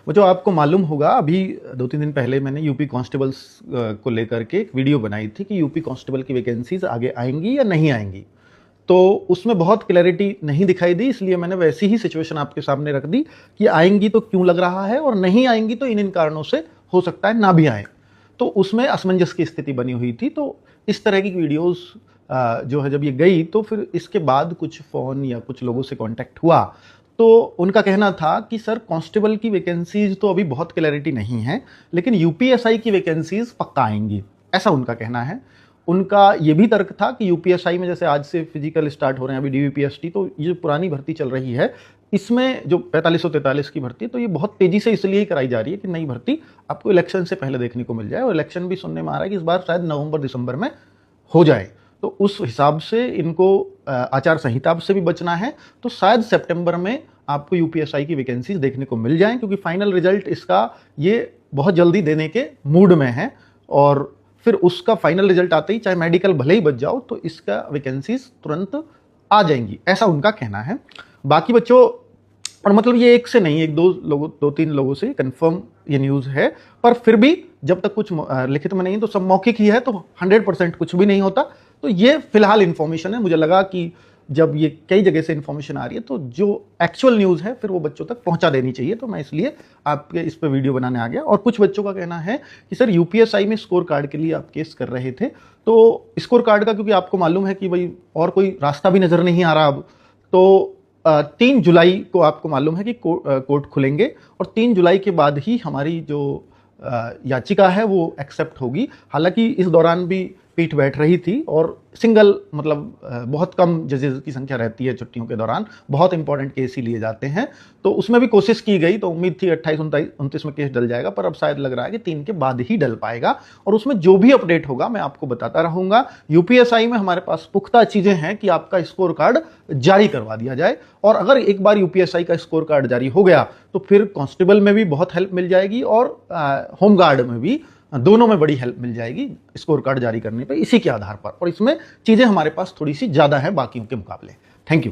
वो जो आपको मालूम होगा, अभी 2-3 दिन पहले मैंने यूपी कांस्टेबल्स को लेकर के एक वीडियो बनाई थी कि यूपी कांस्टेबल की वैकेंसीज आगे आएंगी या नहीं आएंगी। तो उसमें बहुत क्लैरिटी नहीं दिखाई दी, इसलिए मैंने वैसी ही सिचुएशन आपके सामने रख दी कि आएंगी तो क्यों लग रहा है और नहीं आएंगी तो इन कारणों से हो सकता है ना भी आए। तो उसमें असमंजस की स्थिति बनी हुई थी। तो इस तरह की वीडियोस जो है जब ये गई तो फिर इसके बाद कुछ फ़ोन या कुछ लोगों से कांटेक्ट हुआ, तो उनका कहना था कि सर कांस्टेबल की वैकेंसीज तो अभी बहुत क्लैरिटी नहीं है, लेकिन यूपीएसआई की वैकेंसीज पक्का आएंगी, ऐसा उनका कहना है। उनका ये भी तर्क था कि यूपीएसआई में जैसे आज से फिजिकल स्टार्ट हो रहे हैं, अभी डीवीपीएसटी, तो ये जो पुरानी भर्ती चल रही है इसमें जो 4543 की भर्ती है, तो ये बहुत तेजी से इसलिए ही कराई जा रही है कि नई भर्ती आपको इलेक्शन से पहले देखने को मिल जाए, और इलेक्शन भी सुनने में आ रहा है कि इस बार शायद नवंबर दिसंबर में हो जाए। तो उस हिसाब से इनको आचार संहिता से भी बचना है, तो शायद सितंबर में आपको यूपीएसआई की वैकेंसीज देखने को मिल जाएं, क्योंकि फाइनल रिजल्ट इसका ये बहुत जल्दी देने के मूड में है, और फिर उसका फाइनल रिजल्ट आते ही चाहे मेडिकल भले ही बच जाओ तो इसका वैकेंसीज तुरंत आ जाएंगी, ऐसा उनका कहना है। बाकी बच्चों, और मतलब ये एक से नहीं, 2-3 लोगों से कंफर्म ये न्यूज़ है, पर फिर भी जब तक कुछ लिखित में नहीं तो सब मौखिक ही है, तो 100% कुछ भी नहीं होता। तो ये फिलहाल इन्फॉर्मेशन है। मुझे लगा कि जब ये कई जगह से इन्फॉर्मेशन आ रही है तो जो एक्चुअल न्यूज़ है फिर वो बच्चों तक पहुंचा देनी चाहिए, तो मैं इसलिए आपके इस पर वीडियो बनाने आ गया। और कुछ बच्चों का कहना है कि सर यूपीएसआई में स्कोर कार्ड के लिए आप केस कर रहे थे, तो स्कोर कार्ड का क्योंकि आपको मालूम है कि भाई और कोई रास्ता भी नज़र नहीं आ रहा अब, तो 3 जुलाई को आपको मालूम है कि कोर्ट खुलेंगे, और 3 जुलाई के बाद ही हमारी जो याचिका है वो एक्सेप्ट होगी। हालांकि इस दौरान भी पीठ बैठ रही थी, और सिंगल मतलब बहुत कम जजेस की संख्या रहती है छुट्टियों के दौरान, बहुत इंपॉर्टेंट केस ही लिए जाते हैं, तो उसमें भी कोशिश की गई, तो उम्मीद थी 28-29 में केस डल जाएगा, पर अब शायद लग रहा है कि 3 के बाद ही डल पाएगा। और उसमें जो भी अपडेट होगा मैं आपको बताता रहूंगा। यूपीएसआई में हमारे पास पुख्ता चीजें हैं कि आपका स्कोर कार्ड जारी करवा दिया जाए, और अगर एक बार यूपीएसआई का स्कोर कार्ड जारी हो गया तो फिर कांस्टेबल में भी बहुत हेल्प मिल जाएगी, और होमगार्ड में भी, दोनों में बड़ी हेल्प मिल जाएगी स्कोर कार्ड जारी करने पे, इसी के आधार पर। और इसमें चीजें हमारे पास थोड़ी सी ज्यादा है बाकियों के मुकाबले। Thank you.